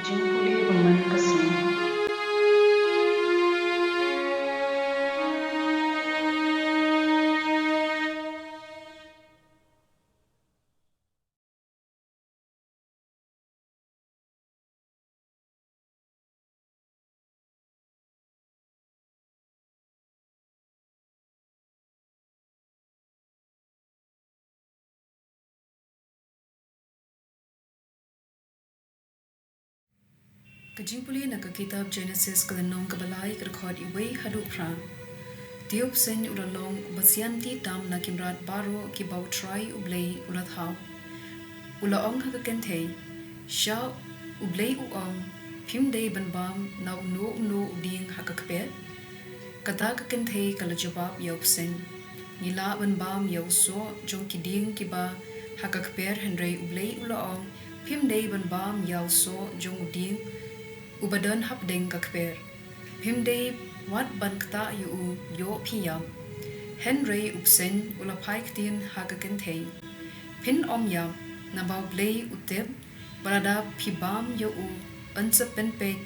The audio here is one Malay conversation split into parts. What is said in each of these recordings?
jingpule berman kasih. Kajingpuli na kitab Genesis kalanong kabalay karkod iway hadu pra. Tiop sen ulalong basyanti tam na kimrat baro kibaw try ublay ulat haw. Ulaong hakakentay, siya ublay uong pimday banbam na uno uding hakakpet. Kata kakentay kalajabab yaw sen. Nila banbam yaw so jong kiding kiba hakakper henry ublay ulaong pimday banbam yaw so jong uding Ubadon hapdeng kakper. Pimday wat ban kta yu yo piyam. Henry upsen ulapai ktien hagakentay. Pin om yam nabaw Blei uteb barada pibam yo ansa penpek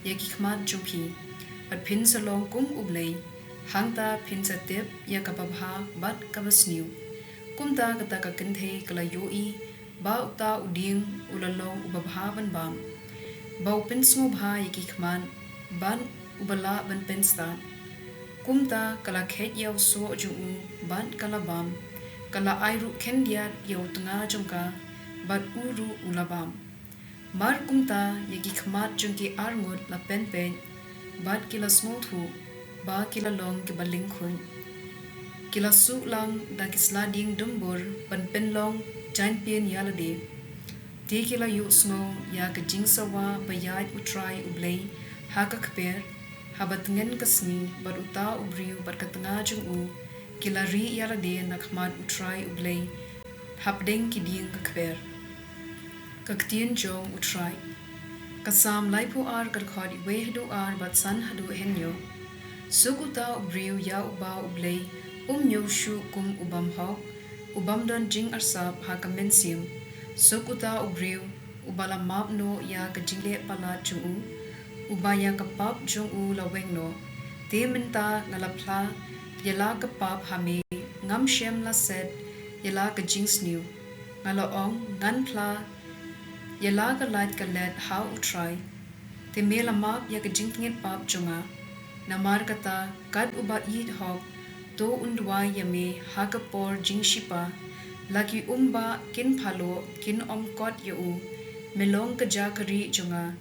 yakikmat jumpi. At pin salong kum ublay hangta pin sa tip yakababha bat kabasniu. Kumta kata kakentay kala yoi ba uta uding ulalong ubabha ban bam. Bau pensmo bha yakikman ban ubala ban penstan. Kumta kala khet yaw so jungu ban kala bam. Kala airu kendiat yaw tanga jongka bat uru ulabam. Mar kumta yakikmat jungki arngut la pen bat kila smothu ba kila long ke baling khun. Kila su lang da kislading dumbur ban penlong jain pien yalade. Tikila yu smo ya kajing sawa bayad utray ublay hakakper habatngen kasngi bat uta ubriu bat katanga jung kila ri yalade nakmat utray ublay hapdeng kiding kakper kaktien jong utray kasam laipu ar karkhod iwe hadu ar bat san hadu henyo sukuta ubriu ya uba ublay nyo shu kum ubam hok ubam don jing arsap hakamensim Sokuta ubriu ubala map no ya kajingle pala jungu ubaya kapap jungu laweng no te minta ngalapla yala kapap hame ngam shem la set yala kajing sniu ngalaong nganpla yala kalat kalet how utray te mela map ya kajing ngit pap junga namar kata kat uba yid hok to undwa yame hakapor jingshipa Laki umba kin phalo kin kot yu melong kaja kari junga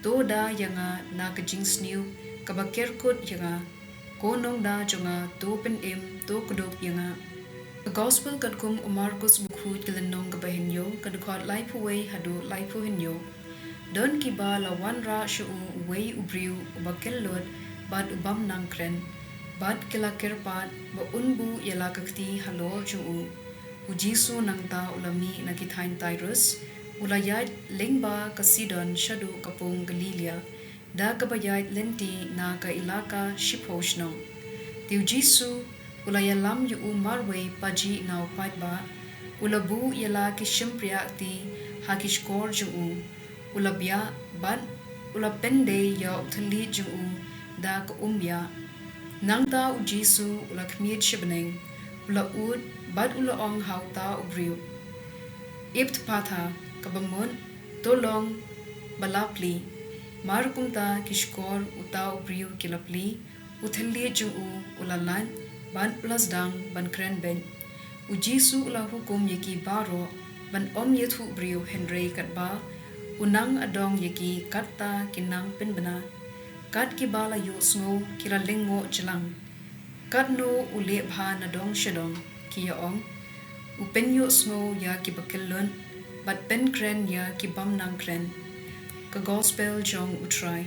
da yanga na kajing sniu kabakir kut yanga konong da junga to pen to kudok yanga The gospel kadkum Markus bukhu kilanong kabahinyo kadukot laipu way hadu laipu hinyo don kiba lawan ra shu way ubriu ubakillot bad ubam nangkren bad kilakirpat ba unbu yala kakti halor juu Ujisu nangta ulami nakithain Tyrus, ulayat lengba kasidon shadu kapung Galilea, da kabayat lenti na ka ilaka shiphoshno. Tiu Jisu ulayalam yu marway paji na upatba, ulabu yala kishimpriya ti hakishkor juu, ulabya ban ulapende ya uthali juu da ka Nangta ujisu ulakmid shibneng, ulaud bad ulaong hauta ubriu. Ipt patha kabamun tolong balapli markumta kishkor uta ubriu kilapli uthali jungu ulalan ban ulasdang ban kren ben. Ujisu ula hukum yaki baro ban om yethu ubriu henry katba unang adong yaki katta kinang penbena kat kibala yu smo kiralingo jelang kat no ule bha nadong shadong kiyaong upenyo smo ya kibakilun bat pen kren ya kibam nang kren ka gospel jong utray